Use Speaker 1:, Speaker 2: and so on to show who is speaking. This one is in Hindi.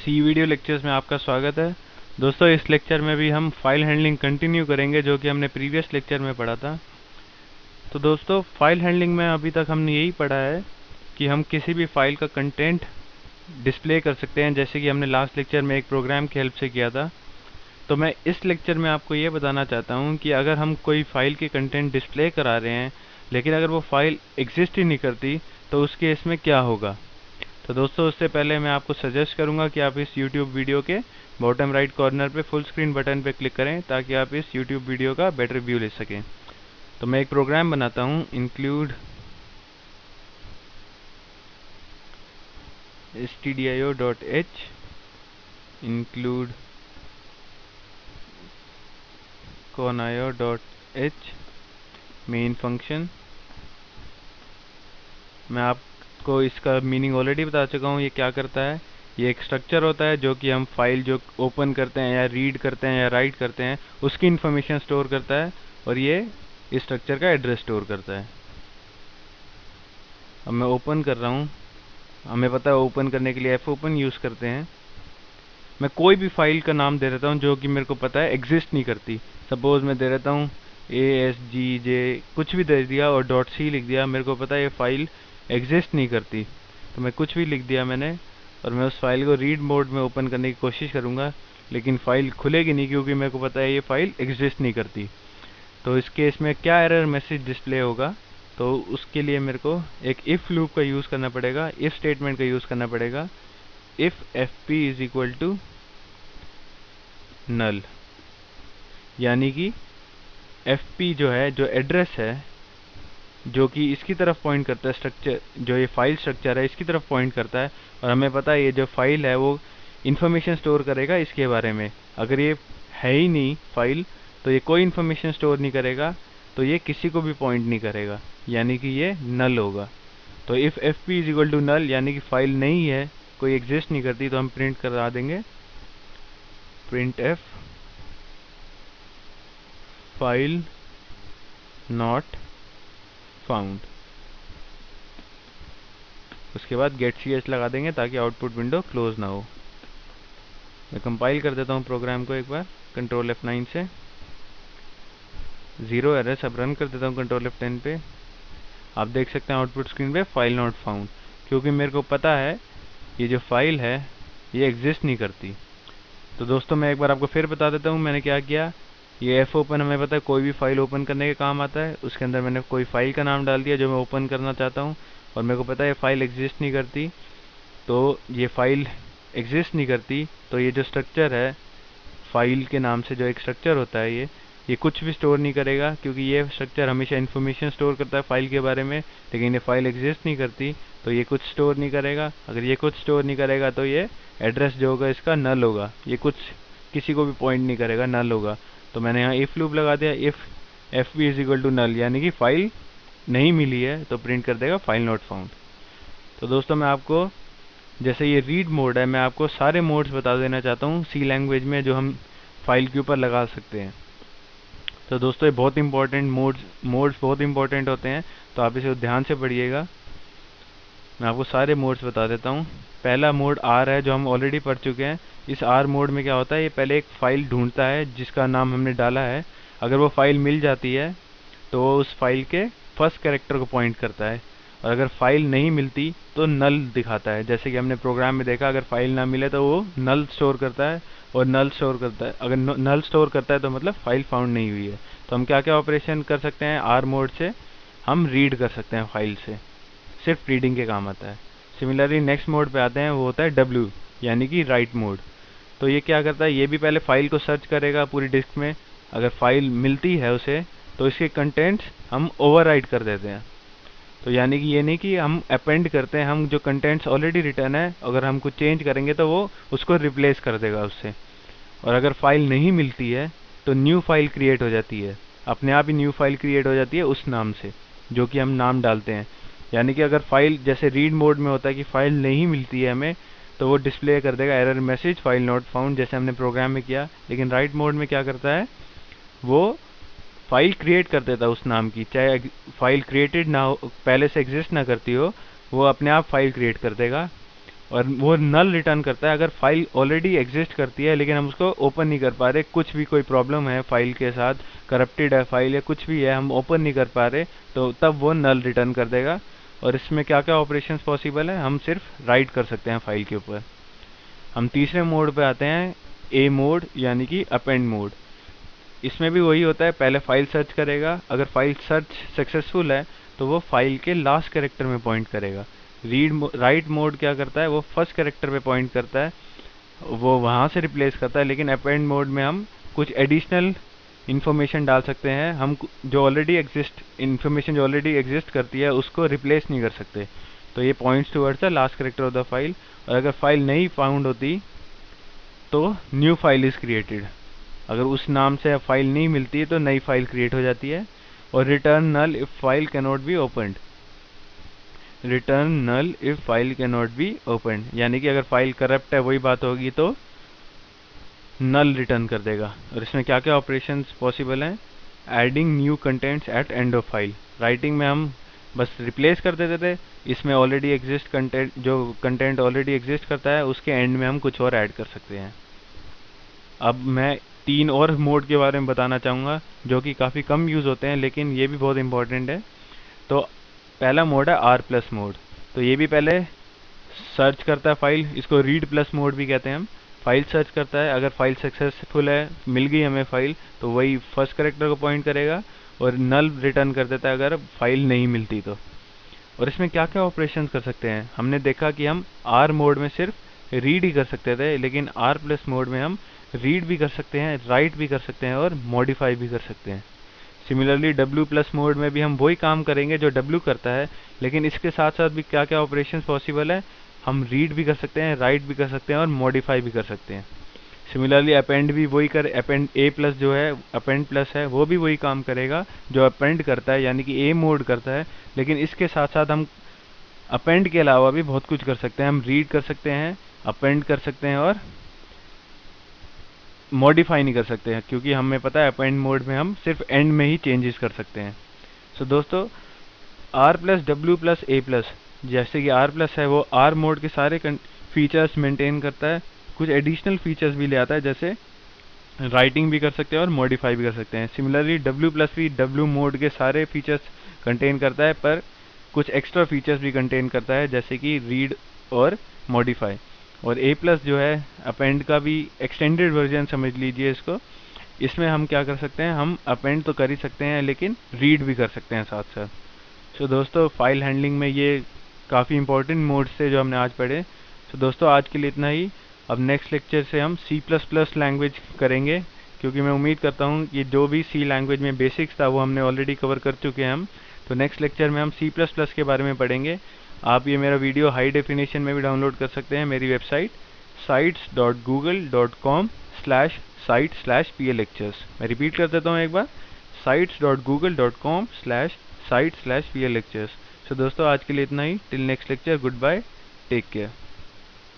Speaker 1: सी वीडियो लेक्चर्स में आपका स्वागत है। दोस्तों, इस लेक्चर में भी हम फाइल हैंडलिंग कंटिन्यू करेंगे जो कि हमने प्रीवियस लेक्चर में पढ़ा था। तो दोस्तों, फाइल हैंडलिंग में अभी तक हमने यही पढ़ा है कि हम किसी भी फाइल का कंटेंट डिस्प्ले कर सकते हैं, जैसे कि हमने लास्ट लेक्चर में एक प्रोग्राम की हेल्प से किया था। तो मैं इस लेक्चर में आपको ये बताना चाहता हूँ कि अगर हम कोई फाइल के कंटेंट डिस्प्ले करा रहे हैं लेकिन अगर वो फाइल एग्जिस्ट ही नहीं करती तो उस केस में क्या होगा। तो दोस्तों, उससे पहले मैं आपको सजेस्ट करूंगा कि आप इस YouTube वीडियो के बॉटम राइट कॉर्नर पे फुल स्क्रीन बटन पे क्लिक करें ताकि आप इस YouTube वीडियो का बेटर व्यू ले सकें। तो मैं एक प्रोग्राम बनाता हूं, include stdio.h include conio.h main function. मैं आपको इसका मीनिंग ऑलरेडी बता चुका हूँ। ये क्या करता है, ये एक स्ट्रक्चर होता है जो कि हम फाइल जो ओपन करते हैं या रीड करते हैं या राइट करते हैं उसकी इन्फॉर्मेशन स्टोर करता है और ये इस स्ट्रक्चर का एड्रेस स्टोर करता है। अब मैं ओपन कर रहा हूँ। हमें पता है ओपन करने के लिए fopen यूज़ करते हैं। मैं कोई भी फाइल का नाम दे देता हूँ जो कि मेरे को पता है एग्जिस्ट नहीं करती। सपोज मैं दे देता हूँ ASGJ, कुछ भी दे दिया और .c लिख दिया। मेरे को पता है ये फाइल एग्जिस्ट नहीं करती, तो मैं कुछ भी लिख दिया मैंने और मैं उस फाइल को रीड मोड में ओपन करने की कोशिश करूँगा, लेकिन फाइल खुलेगी नहीं क्योंकि मेरे को पता है ये फाइल एग्जिस्ट नहीं करती। तो इस केस में क्या एरर मैसेज डिस्प्ले होगा, तो उसके लिए मेरे को एक इफ़ लूप का यूज़ करना पड़ेगा, इफ़ स्टेटमेंट का यूज़ करना पड़ेगा। If fp is equal to null, यानी कि fp जो है, जो एड्रेस है जो कि इसकी तरफ पॉइंट करता है, स्ट्रक्चर जो ये फाइल स्ट्रक्चर है इसकी तरफ पॉइंट करता है और हमें पता है ये जो फाइल है वो इन्फॉर्मेशन स्टोर करेगा इसके बारे में। अगर ये है ही नहीं फाइल तो ये कोई इन्फॉर्मेशन स्टोर नहीं करेगा, तो ये किसी को भी पॉइंट नहीं करेगा, यानी कि ये नल होगा। तो if fp is equal to null यानी कि फाइल नहीं है, कोई एग्जिस्ट नहीं करती, तो हम प्रिंट करा देंगे printf फाइल नॉट फाउंड। उसके बाद गेट ch लगा देंगे ताकि आउटपुट विंडो क्लोज ना हो। मैं कंपाइल कर देता हूँ प्रोग्राम को एक बार कंट्रोल F9 से। 0 एरर। अब रन कर देता हूँ कंट्रोल F10 पे। आप देख सकते हैं आउटपुट स्क्रीन पे फाइल नॉट फाउंड, क्योंकि मेरे को पता है ये जो फाइल है ये एग्जिस्ट नहीं करती। तो दोस्तों, मैं एक बार आपको फिर बता देता हूँ मैंने क्या किया। ये fopen हमें पता है कोई भी फाइल ओपन करने के काम आता है। उसके अंदर मैंने कोई फाइल का नाम डाल दिया जो मैं ओपन करना चाहता हूँ और मेरे को पता है ये फाइल एग्जिस्ट नहीं करती। तो ये फाइल एग्जिस्ट नहीं करती तो ये जो स्ट्रक्चर है फाइल के नाम से, जो एक स्ट्रक्चर होता है ये कुछ भी स्टोर नहीं करेगा, क्योंकि ये स्ट्रक्चर हमेशा इन्फॉर्मेशन स्टोर करता है फाइल के बारे में, लेकिन ये फाइल एग्जिस्ट नहीं करती तो ये कुछ स्टोर नहीं करेगा। अगर ये कुछ स्टोर नहीं करेगा तो ये एड्रेस जो होगा इसका नल होगा, ये कुछ किसी को भी पॉइंट नहीं करेगा, नल होगा। तो मैंने यहाँ इफ़ लूप लगा दिया, if fp is equal to null यानी कि फाइल नहीं मिली है तो प्रिंट कर देगा फाइल नॉट फाउंड। तो दोस्तों, मैं आपको जैसे ये रीड मोड है, मैं आपको सारे मोड्स बता देना चाहता हूँ सी लैंग्वेज में जो हम फाइल के ऊपर लगा सकते हैं। तो दोस्तों, ये बहुत इंपॉर्टेंट मोड्स बहुत इंपॉर्टेंट होते हैं, तो आप इसे ध्यान से पढ़िएगा। मैं आपको सारे मोड्स बता देता हूँ। पहला मोड R है जो हम ऑलरेडी पढ़ चुके हैं। इस R मोड में क्या होता है, ये पहले एक फ़ाइल ढूंढता है जिसका नाम हमने डाला है। अगर वो फाइल मिल जाती है तो वो उस फाइल के फर्स्ट कैरेक्टर को पॉइंट करता है, और अगर फाइल नहीं मिलती तो नल दिखाता है। जैसे कि हमने प्रोग्राम में देखा, अगर फाइल ना मिले तो वो नल स्टोर करता है और नल स्टोर करता है। अगर नल स्टोर करता है तो मतलब फाइल फाउंड नहीं हुई है। तो हम क्या क्या ऑपरेशन कर सकते हैं, R मोड से हम रीड कर सकते हैं फाइल से, सिर्फ रीडिंग के काम आता है। सिमिलरली नेक्स्ट मोड पे आते हैं, वो होता है W यानी कि राइट मोड। तो ये क्या करता है, ये भी पहले फाइल को सर्च करेगा पूरी डिस्क में। अगर फाइल मिलती है उसे तो इसके कंटेंट्स हम ओवरराइट कर देते हैं। तो यानी कि ये नहीं कि हम अपेंड करते हैं, हम जो कंटेंट्स ऑलरेडी रिटर्न है अगर हम कुछ चेंज करेंगे तो वो उसको रिप्लेस कर देगा उससे। और अगर फाइल नहीं मिलती है तो न्यू फाइल क्रिएट हो जाती है, अपने आप ही न्यू फाइल क्रिएट हो जाती है उस नाम से जो कि हम नाम डालते हैं। यानी कि अगर फाइल जैसे रीड मोड में होता है कि फाइल नहीं मिलती है हमें, तो वो डिस्प्ले कर देगा error message file not found, जैसे हमने प्रोग्राम में किया। लेकिन राइट मोड में क्या करता है, वो फाइल क्रिएट कर देता है उस नाम की, चाहे फाइल क्रिएटेड ना हो, पहले से एग्जिस्ट ना करती हो, वो अपने आप फाइल क्रिएट कर देगा और वो नल रिटर्न करता है अगर फाइल ऑलरेडी एग्जिस्ट करती है लेकिन हम उसको ओपन नहीं कर पा रहे, कुछ भी कोई प्रॉब्लम है फाइल के साथ, करप्टेड है फाइल या कुछ भी है, हम ओपन नहीं कर पा रहे, तो तब वो नल रिटर्न कर देगा। और इसमें क्या क्या ऑपरेशंस पॉसिबल है, हम सिर्फ राइट कर सकते हैं फाइल के ऊपर। हम तीसरे मोड पे आते हैं, ए मोड यानी कि अपेंड मोड। इसमें भी वही होता है, पहले फाइल सर्च करेगा, अगर फाइल सर्च सक्सेसफुल है तो वो फाइल के लास्ट कैरेक्टर में पॉइंट करेगा। राइट मोड क्या करता है, वो फर्स्ट कैरेक्टर पे पॉइंट करता है, वो वहाँ से रिप्लेस करता है। लेकिन अपेंड मोड में हम कुछ एडिशनल इन्फॉर्मेशन डाल सकते हैं, हम जो ऑलरेडी इन्फॉर्मेशन जो ऑलरेडी एग्जिस्ट करती है उसको रिप्लेस नहीं कर सकते। तो ये points towards the last character of the file. और अगर फाइल नहीं फाउंड होती तो न्यू फाइल इज़ क्रिएटेड, अगर उस नाम से फाइल नहीं मिलती तो नई फाइल क्रिएट हो जाती है। और return null if file cannot be opened, return null if file cannot be opened यानी कि अगर फाइल करप्ट है वही बात होगी तो नल रिटर्न कर देगा। और इसमें क्या क्या ऑपरेशंस पॉसिबल हैं, adding new contents at end of file. Writing में हम बस रिप्लेस कर देते थे, इसमें ऑलरेडी एग्जिस्ट कंटेंट, जो कंटेंट ऑलरेडी एग्जिस्ट करता है उसके एंड में हम कुछ और ऐड कर सकते हैं। अब मैं 3 और मोड के बारे में बताना चाहूँगा जो कि काफ़ी कम यूज़ होते हैं लेकिन ये भी बहुत इंपॉर्टेंट है। तो पहला मोड है आर प्लस मोड। तो ये भी पहले सर्च करता है फाइल, इसको रीड प्लस मोड भी कहते हैं हम। फाइल सर्च करता है, अगर फाइल सक्सेसफुल है, मिल गई हमें फाइल, तो वही फर्स्ट कैरेक्टर को पॉइंट करेगा और नल रिटर्न कर देता है अगर फाइल नहीं मिलती तो। और इसमें क्या क्या ऑपरेशन कर सकते हैं, हमने देखा कि हम आर मोड में सिर्फ रीड ही कर सकते थे, लेकिन आर प्लस मोड में हम रीड भी कर सकते हैं, राइट भी कर सकते हैं और मॉडिफाई भी कर सकते हैं। सिमिलरली डब्ल्यू प्लस मोड में भी हम वही काम करेंगे जो डब्ल्यू करता है, लेकिन इसके साथ साथ भी क्या क्या ऑपरेशंस पॉसिबल है, हम रीड भी कर सकते हैं, राइट भी कर सकते हैं और मॉडिफाई भी कर सकते हैं। सिमिलरली अपेंड भी वही अपेंड ए प्लस जो है अपेंड प्लस है वो भी वही काम करेगा जो अपेंड करता है यानी कि ए मोड करता है। लेकिन इसके साथ साथ हम अपेंड के अलावा भी बहुत कुछ कर सकते हैं, हम रीड कर सकते हैं, अपेंड कर सकते हैं और मॉडिफाई नहीं कर सकते हैं, क्योंकि हमें पता है अपेंड मोड में हम सिर्फ एंड में ही चेंजेस कर सकते हैं। सो दोस्तों, R plus W plus A plus, जैसे कि आर प्लस है वो आर मोड के सारे फीचर्स मेंटेन करता है, कुछ एडिशनल फीचर्स भी ले आता है, जैसे राइटिंग भी कर सकते हैं और मॉडिफाई भी कर सकते हैं। सिमिलरली डब्ल्यू प्लस भी डब्ल्यू मोड के सारे फीचर्स कंटेन करता है, पर कुछ एक्स्ट्रा फीचर्स भी कंटेन करता है जैसे कि रीड और मॉडिफाई। और ए प्लस जो है अपेंड का भी एक्सटेंडेड वर्जन समझ लीजिए इसको। इसमें हम क्या कर सकते हैं, हम अपेंड तो कर ही सकते हैं लेकिन रीड भी कर सकते हैं साथ साथ। सो दोस्तों, फाइल हैंडलिंग में ये काफ़ी इंपॉर्टेंट मोड्स थे जो हमने आज पढ़े। सो दोस्तों, आज के लिए इतना ही। अब नेक्स्ट लेक्चर से हम C++ लैंग्वेज करेंगे, क्योंकि मैं उम्मीद करता हूँ कि जो भी C लैंग्वेज में बेसिक्स था वो हमने ऑलरेडी कवर कर चुके हैं हम। तो नेक्स्ट लेक्चर में हम C++ के बारे में पढ़ेंगे। आप ये मेरा वीडियो हाई डेफिनेशन में भी डाउनलोड कर सकते हैं मेरी वेबसाइट sites.google.com/site/pllectures। मैं रिपीट कर देता हूँ एक बार, sites.google.com/site/pllectures। सो दोस्तों, आज के लिए इतना ही। Till next lecture, good bye, take care.